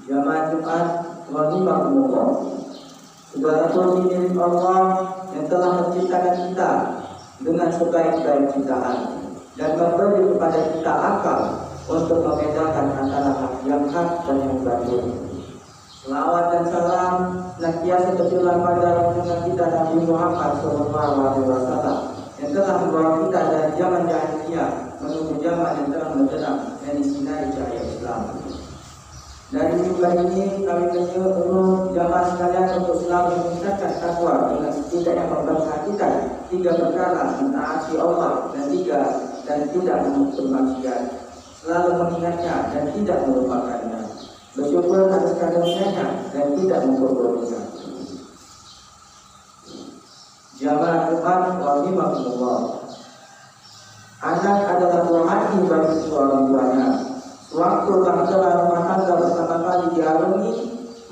Jamaah Jumat rahimakumullah. Segala puji milik Allah yang telah menciptakan kita dengan sebaik-baik ciptaan dan memberi kepada kita akal untuk membedakan antara hak yang hak dan yang batil. Selawat dan salam senantiasa tercurah pada junjungan kita Nabi Muhammad SAW yang telah membawa kita dari zaman jahiliyah menuju zaman yang terang benderang dan disinari cahaya Islam. Dari mimbar ini kami menyuruh jamaah sekalian untuk selalu meningkatkan takwa dengan setidaknya memperhatikan 3 perkara, mentaati Allah, dan 3 dan tidak bermaksiat, selalu mengingatnya dan tidak melupakannya, bersyukur atas karunia-Nya dan tidak memperburukannya. Jamaah Jumat rahimakumullah. Anak adalah buah hati bagi seorang tuanya. Waktu bahtera rumah tangga pertama kali diarungi,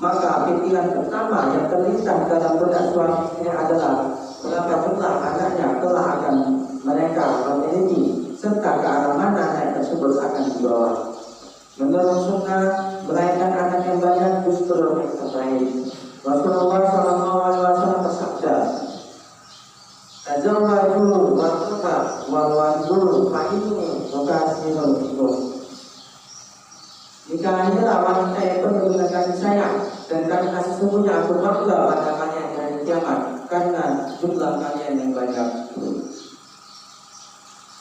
maka pikiran pertama yang terlintas dalam benak suami istri adalah berapa jumlah anaknya kelak akan mereka memiliki, serta ke arah mana anak tersebut akan dibawa. Menurut sunnah, melahirkan anak yang banyak justru yang terbaik. Rasulullah SAW bersabda, "Tazawwaju wa wa'wadhu fa inni mukasirun bikum." Nikahilah wanita yang penuh dengan kasih sayang, dan karena sesungguhnya aku bangga pada kalian dari kiamat karena jumlah kalian yang banyak.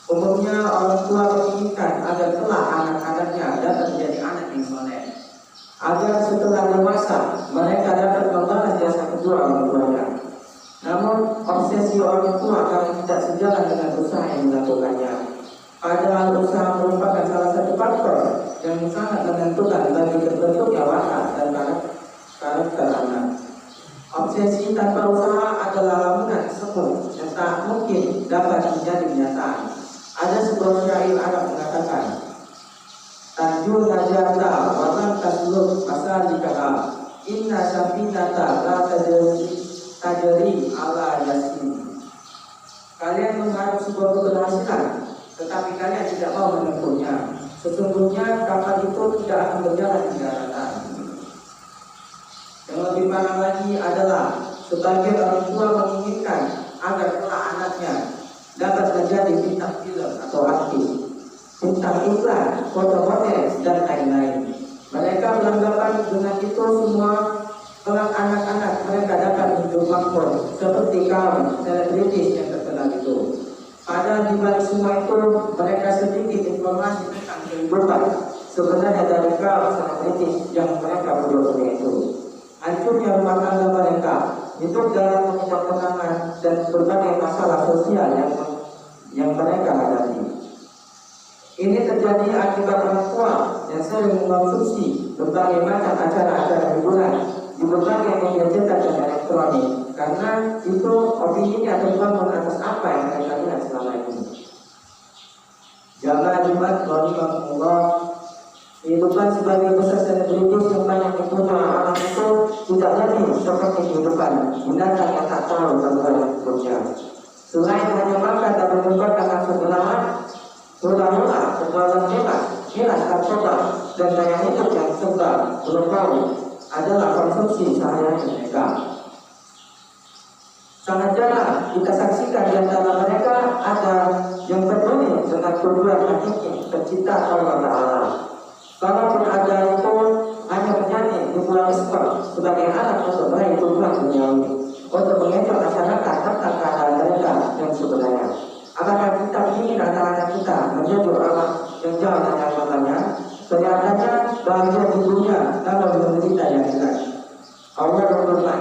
Umumnya orang tua menginginkan agar kelak anak-anaknya dapat menjadi anak yang soleh, agar setelah dewasa mereka dapat membalas jasa kedua orang tuanya. Namun obsesi orang tua karena tidak sejalan dengan usaha yang dilakukannya. Padahal usaha merupakan salah satu faktor yang sangat menentukan bagi terbentuknya watak dan karakter anak. Obsesi tanpa usaha adalah lamunan semu yang tak mungkin dapat menjadi kenyataan. Ada sebuah syair Arab mengatakan, "Tanjul najata wa lam tasluk masalikah, inna safinata la tajri ala yasin." Kalian mengharap sebuah keberhasilan, tetapi kalian tidak mau menempuhnya. Sesungguhnya kapal itu tidak akan berjalan di daratan. Yang lebih parah lagi adalah sebagian orang tua menginginkan agar kelak anaknya dapat menjadi bintang film atau artis, bintang iklan, foto model, dan lain-lain. Mereka beranggapan dengan itu semua kelak anak-anak mereka dapat hidup makmur seperti kaum selebritis yang terkenal itu. Padahal di balik semua itu mereka sedikit informasi tentang kehidupan sebenarnya dari kaum selebritis yang mereka berdua itu. Hancurnya rumah tangga mereka hidup dalam menginjak kenangan dan berbagai masalah sosial yang mereka hadapi. Ini terjadi akibat orang tua yang sering mengkonsumsi berbagai macam acara-acara hiburan di berbagai media cetak dan elektronik, karena itu opininya terbangun atas apa yang mereka lihat selama ini. Jamaah Jumat rahimakumullah, kehidupan sebagai besar selebritis yang banyak dipuja orang itu tidak lagi seperti kehidupan binatang yang tak tahu bagaimana hidupnya. Selain hanya makan dan menyumbangkan nafsu belahan, mula-mula perbuatan bebas, hilas narkoba, dan gaya hidup yang serba belum tahu adalah konsumsi sehari-hari mereka. Sangat jarang kita saksikan di antara mereka ada yang peduli dengan tujuan hakiki pencipta Allah Ta'ala. Kalaupun ada itu hanya menjadi dibuat ispat sebagai alat untuk meraih tujuan duniawi, untuk mengejar masyarakat tentang keadaan mereka yang sebenarnya. Apakah kita ingin anak-anak kita menjadi orang yang jauh dari agamanya? Kelihatannya bahagia di dunia namun menderita yang jelas. Allah berfirman,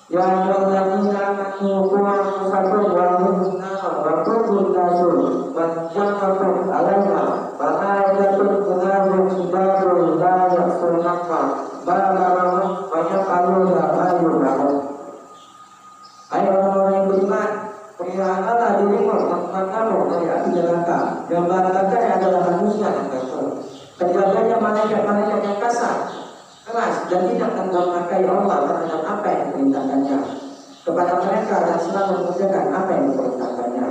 "Ya ayyuhalladzina amanu qu anfusakum wa ahlikum nara wa qudha an-nasu wa ja'altum 'alaiha malaikatun ghilazun shidadun la ya'sunaka ma amara wa yaf'aluna ma yu'marun." Hai orang-orang yang beriman, peliharalah dirimu dan kamu dari api neraka yang bahan-bakarnya adalah manusia dan kasar. Terjaganya malaikat-malaikat yang kasar, keras, dan tidak menghargai Allah terhadap apa yang diperintahkannya kepada mereka dan selalu mengerjakan apa yang diperintahkannya.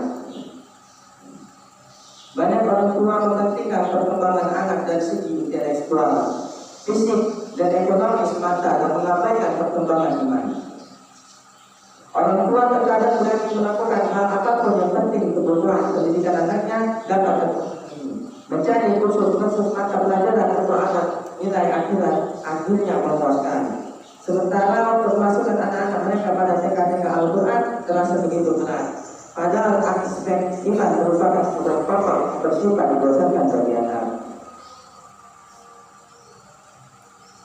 Banyak orang tua mementingkan perkembangan anak dari segi intelektual, fisik, dan ekonomi semata dan mengabaikan perkembangan iman. Orang tua terkadang berani melakukan hal apapun yang penting kebutuhan pendidikan anaknya dapat terpenuhi, mencari kursus-kursus mata pelajaran untuk anak nilai akhirat akhirnya memuaskan. Sementara pemasukan anak-anak mereka pada TK Al-Quran terasa begitu berat. Padahal aspek iman merupakan sebuah pokok bersifat dibosankan bagi anak.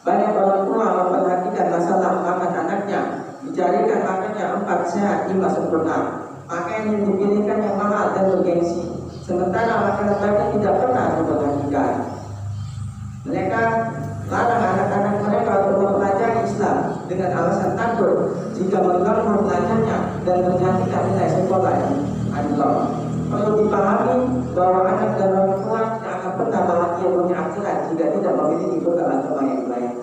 Banyak orang tua memperhatikan masalah makan anaknya, dicarikan makannya 4 sehat 5 sempurna, pakaian yang dipilihkan yang mahal dan bergengsi, sementara masyarakat tidak pernah memperhatikan. Mereka larang anak-anak mereka untuk mempelajari Islam dengan alasan takut jika mengganggu belajarnya dan menjadikan nilai sekolah yang anjlok. Perlu dipahami bahwa anak dan orang tua tidak akan pernah bahagia dunia akhirat jika tidak memiliki bekal agama yang baik.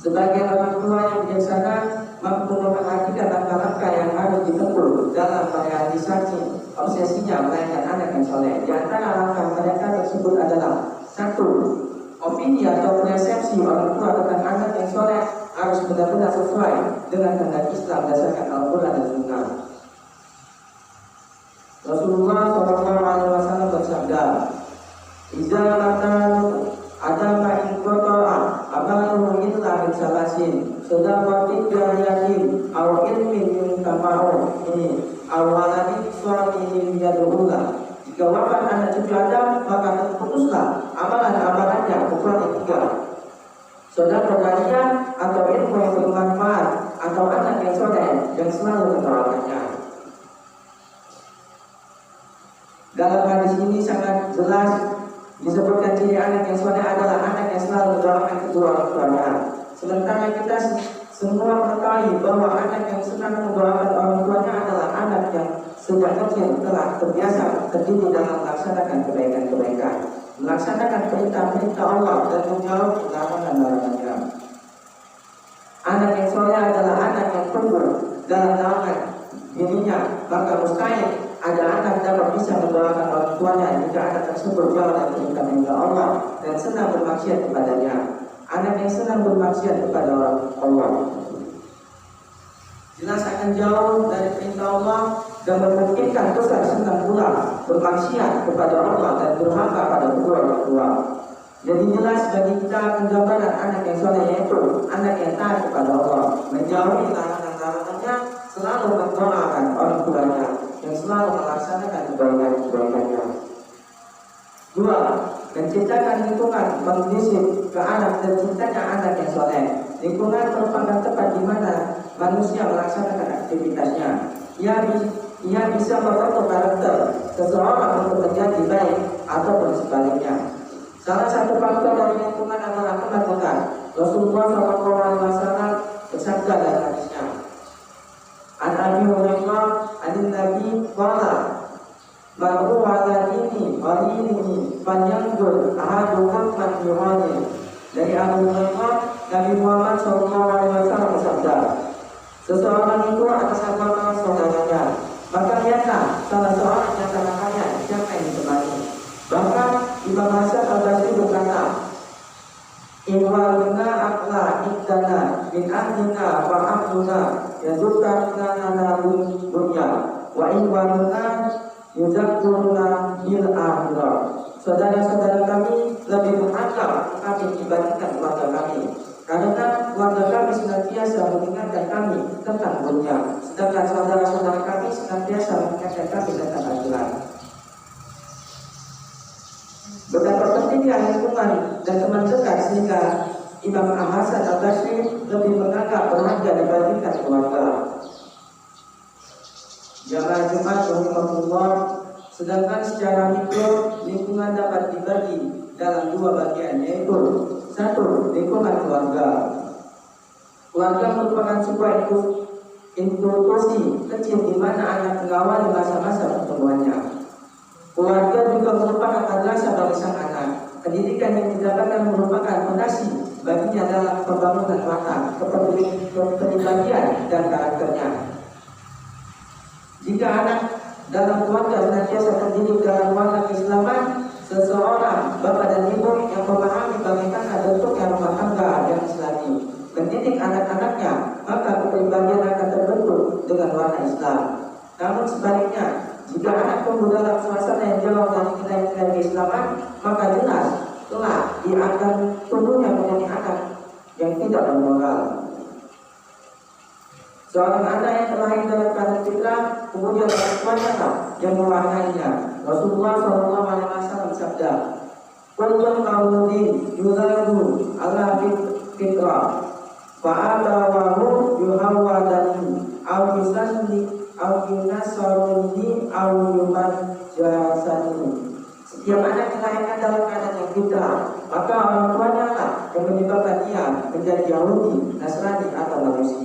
Sebagai orang tua yang bijaksana mampu memperhatikan langkah-langkah yang harus ditempuh dalam merealisasi obsesinya melahirkan anak yang soleh. Di antara langkah mereka tersebut adalah: 1. Opini atau persepsi orang tua tentang anak yang soleh harus benar-benar sesuai dengan kehendak Islam berdasarkan Al-Quran dan Sunnah. Rasulullah SAW bersabda, "Iza makan adama in qata'a amaluhu illa min salasin, sedaqatin jariyatin aw ilmin yuntafa'u ini aw waladin shalihin yad'ulah." Jika wafat anak cucu Adam, maka terputuslah amalan-amalannya kecuali 3: sedekah jariyah atau ilmu yang bermanfaat atau anak yang soleh yang selalu mendoakannya. Dalam hadis ini sangat jelas disebutkan ciri anak yang soleh adalah anak yang selalu mendoakan kedua orang tuanya. Sementara kita semua mengetahui bahwa anak yang senang mendoakan orang tuanya adalah anak yang sejak kecil telah terbiasa terdidik dalam melaksanakan kebaikan-kebaikan, melaksanakan perintah-perintah Allah dan menjauhi larangan-larangannya. Anak yang soleh adalah anak yang tumbuh dalam naungan dirinya, maka mustahil ada anak dapat bisa mendoakan orang tuanya jika anak tersebut jauh dari perintah-perintah Allah dan senang bermaksiat kepadanya. Anak yang senang bermaksiat kepada Allah jelas akan jauh dari perintah Allah dan memungkinkan besar senang pula bermaksiat kepada Allah dan durhaka pada kedua orang tua. Jadi jelas bagi kita penggambaran anak yang soleh yaitu anak yang taat kepada Allah, menjauhi larangan-larangannya, selalu mendoakan orang tuanya, yang selalu melaksanakan kebaikan-kebaikannya. 2. Menciptakan lingkungan kondusif ke anak terciptanya anak yang soleh. Lingkungan merupakan tempat di mana manusia melaksanakan aktivitasnya. Ia bisa membentuk karakter seseorang untuk menjadi baik ataupun sebaliknya. Salah satu faktor dari lingkungan adalah teman-teman. Rasulullah SAW bersabda dalam hadisnya, "An Abi Hurairah an Nabi qala Baru wala ini, panjanggur ahadukum man yuhani." Dari Abu Hurairah, Nabi Muhammad SAW bersabda, "Seseorang itu atas agama saudaranya, maka lihatlah salah seorang yang tanahnya siapa yang ditemani." Bahkan Imam Hasan Al-Basri berkata, "Iwaluna akla iktana min ahlina wa ahluna yazukana nanabun dunya wa iwaluna yuzakuruna bil akhirah." Saudara-saudara kami lebih berharga kami dibandingkan keluarga kami, karena keluarga kami senantiasa mengingatkan kami tentang dunia, sedangkan saudara-saudara kami senantiasa mengingatkan kami tentang akhirat. Betapa pentingnya lingkungan dan teman dekat sehingga Imam Hasan Al-Basri lebih menganggap berharga dibandingkan keluarga. Jamaah Jumat rahimahullah, sedangkan secara mikro lingkungan dapat dibagi dalam 2 bagian, yaitu 1. Lingkungan keluarga. Keluarga merupakan sebuah institusi kecil di mana anak mengawali masa-masa pertumbuhannya. Keluarga juga merupakan madrasah bagi sang anak. Pendidikan yang didapatkan merupakan fondasi baginya dalam pembangunan watak, kepribadian dan karakternya. Jika anak dalam keluarga senantiasa terdidik dalam watak keislaman, seseorang bapak dan ibu yang memahami bagaimana bentuknya rumah tangga yang islami, mendidik anak-anaknya, maka kepribadian akan terbentuk dengan warna Islam. Namun sebaliknya, jika anak tumbuh dalam suasana yang jauh dari nilai-nilai keislaman, maka jelas telah dia akan tumbuhnya menjadi anak yang tidak bermoral. Seorang anak yang terlahir dalam keadaan fitrah, kemudian orang tuanya yang mewarnainya. Rasulullah SAW bersabda, "Kullu mauludin yuladu ala fitrah, fa'abawahu yuhawwadani, au yunasaruni, au yumajjasani." Setiap anak dilahirkan dalam keadaan yang fitrah, maka orang tuanya lah yang menyebabkan dia menjadi Yahudi, Nasrani atau Majusi.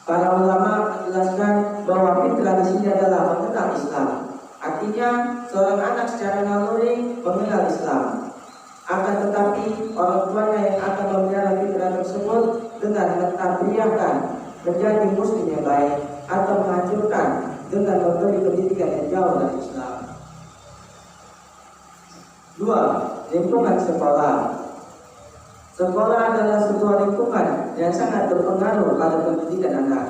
Para ulama menjelaskan bahwa fitrah di sini adalah mengenal Islam. Artinya seorang anak secara naluri mengenal Islam. Akan tetapi orang tuanya yang akan memelihara fitrah tersebut dengan mentarbiyahkan menjadi muslim yang baik atau menghancurkan dengan memberi pendidikan yang jauh dari Islam. 2. Lingkungan sekolah. Sekolah adalah sebuah lingkungan yang sangat berpengaruh pada pendidikan anak.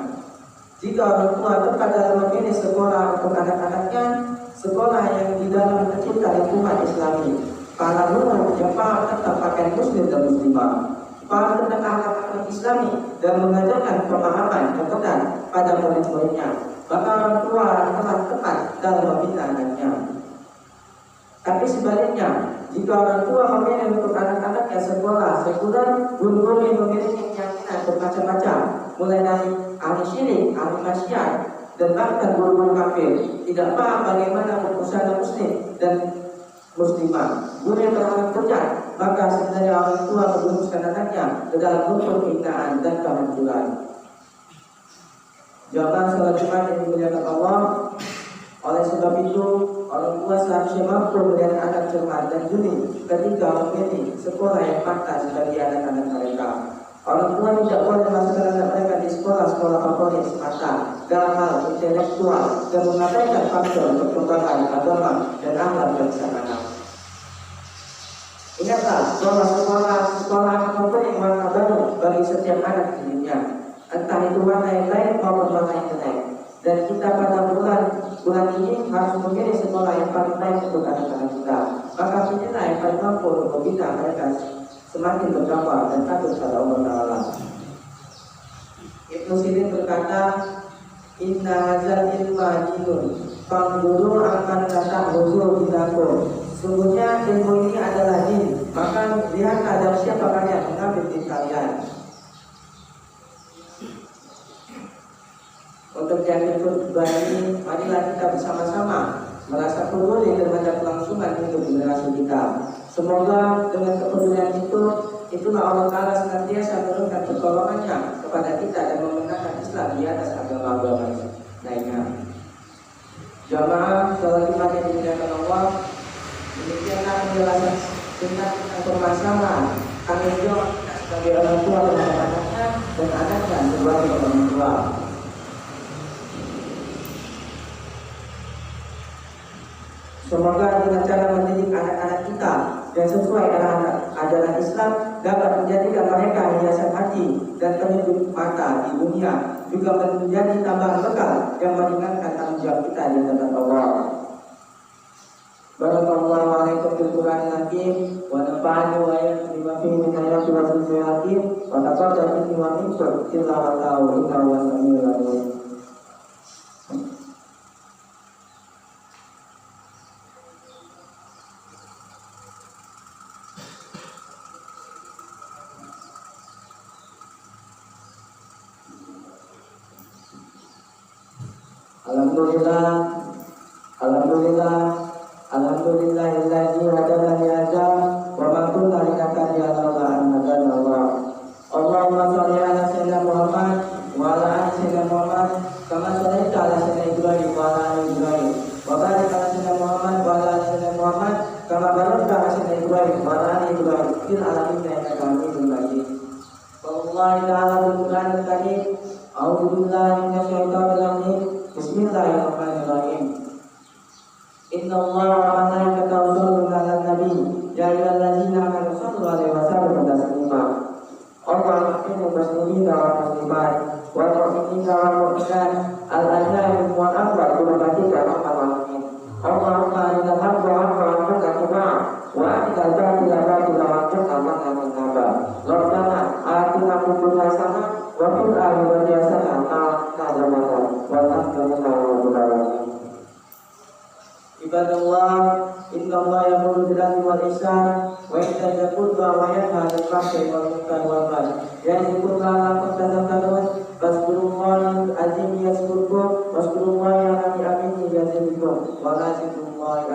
Jika orang tua tepat dalam memilih sekolah untuk anak-anaknya, sekolah yang di dalam tercipta lingkungan Islami, para guru yang paham tentang pakaian muslim dan muslimah, paham tentang akhlak Islami dan mengajarkan pemahaman yang benar pada murid-muridnya, maka orang tua telah tepat dalam membina anaknya. Tapi sebaliknya, jika orang tua memilih untuk anak-anaknya sekolah sekuler, guru-guru yang memiliki keyakinan bermacam-macam, mulai dari ahli syirik, ahli maksiat, dan bahkan guru-guru kafir, tidak paham bagaimana berusaha muslim dan muslimah, guru yang terlalu bejat, maka sebenarnya orang tua merumuskan anaknya ke dalam bentuk penghinaan dan kehancuran. Jawaban salat Jumat yang dimuliakan Allah. Oleh sebab itu, orang tua seharusnya mampu melihat anak cermat dan jeli ketika memilih sekolah yang pantas bagi anak-anak mereka. Orang tua tidak boleh memasukkan anak mereka di sekolah-sekolah favorit semata dalam hal intelektual dan mengabaikan faktor perkembangan agama dan akhlak bangsa anak. Ingatlah bahwa sekolah akan memberi warna baru bagi setiap anak di dunia, entah itu warna yang lain maupun warna yang jelek. Dan kita pada bulan ini harus memilih sekolah yang paling baik untuk anak-anak kita. Maka pilihlah yang paling mampu untuk membina mereka semakin bertakwa dan takut pada Allah Ta'ala. Ibnu Sirin berkata, Inna hazal ilma dinun, fanzuru akan datang huzur binakum. Sungguhnya ilmu ini adalah din, maka lihatlah dari siapa kalian mengambil din kalian. Untuk yang kedua ini, marilah kita bersama-sama merasa peduli terhadap kelangsungan hidup generasi kita. Semoga dengan kepedulian itu, itulah Allah Ta'ala senantiasa menurunkan pertolongannya kepada kita dan memenangkan Islam di atas agama-agama lainnya. Jamaah salat Jumat yang dimuliakan Allah, demikianlah penjelasan tentang permasalahan tanggung jawab kita sebagai orang tua terhadap anaknya dan anaknya sebagai orang tua. Semoga dengan cara mendidik anak-anak kita yang sesuai dengan ajaran Islam dapat menjadikan mereka hiasan hati dan penyejuk mata di dunia, juga menjadi tambahan bekal yang meringankan tanggung jawab kita di hadapan Allah. Barakallahu alaikum bil Qur'anil hakim wa nafa'ani wa iyyakum bima fihi min ayatin wa dhikril hakim wa taqabbal minni wa minkum tilawatahu innahu was-sami'ul 'alim. Alhamdulillahilladzi hadana li hadza wa ma kunna linahtadiya laula an hadana Allah. Allahumma shalli ala sayyidina Muhammad wa ala ali sayyidina Muhammad kama shallaita ala sayyidina Ibrahim wa ala ali Ibrahim wa barik ala sayyidina Muhammad wa ala ali sayyidina Muhammad kama barakta ala sayyidina Ibrahim wa ala ali Ibrahim fil alamin innaka Hamidum Majid. Wallahi ta'ala bil Qur'anil karim. A'udzu billahi minasyaitonir rajim. Bismillahirrahmanirrahim. Inna Allah wa malaikatahu yusholluna 'alan nabi ya ayyuhallazina amanu shallu 'alaihi wa sallimu taslima. Allahumma inna muslimina wa muslimat wa mu'minina wa mu'minat al-ajaib wa al-akbar bi-rahmatika ya arhamar rahimin. Allahumma arinal haqqa haqqan warzuqna ittiba'ah wa arinal batila batilan warzuqna ijtinaba. Rabbana atina fid dunya hasanah wa fil akhirati hasanah wa qina adzabannar wa taqabbal minna. Ibadallah, innallaha ya'muru bil 'adli wal ihsan wa ita'i dzil qurba wa yanha 'anil fahsya'i wal munkari wal baghi. Ya'idzukum la'allakum tadhakkarun. Fadhkurullaha al-'azim yazkurkum washkurullaha 'ala ni'amihi yazidukum wa la yazidullahi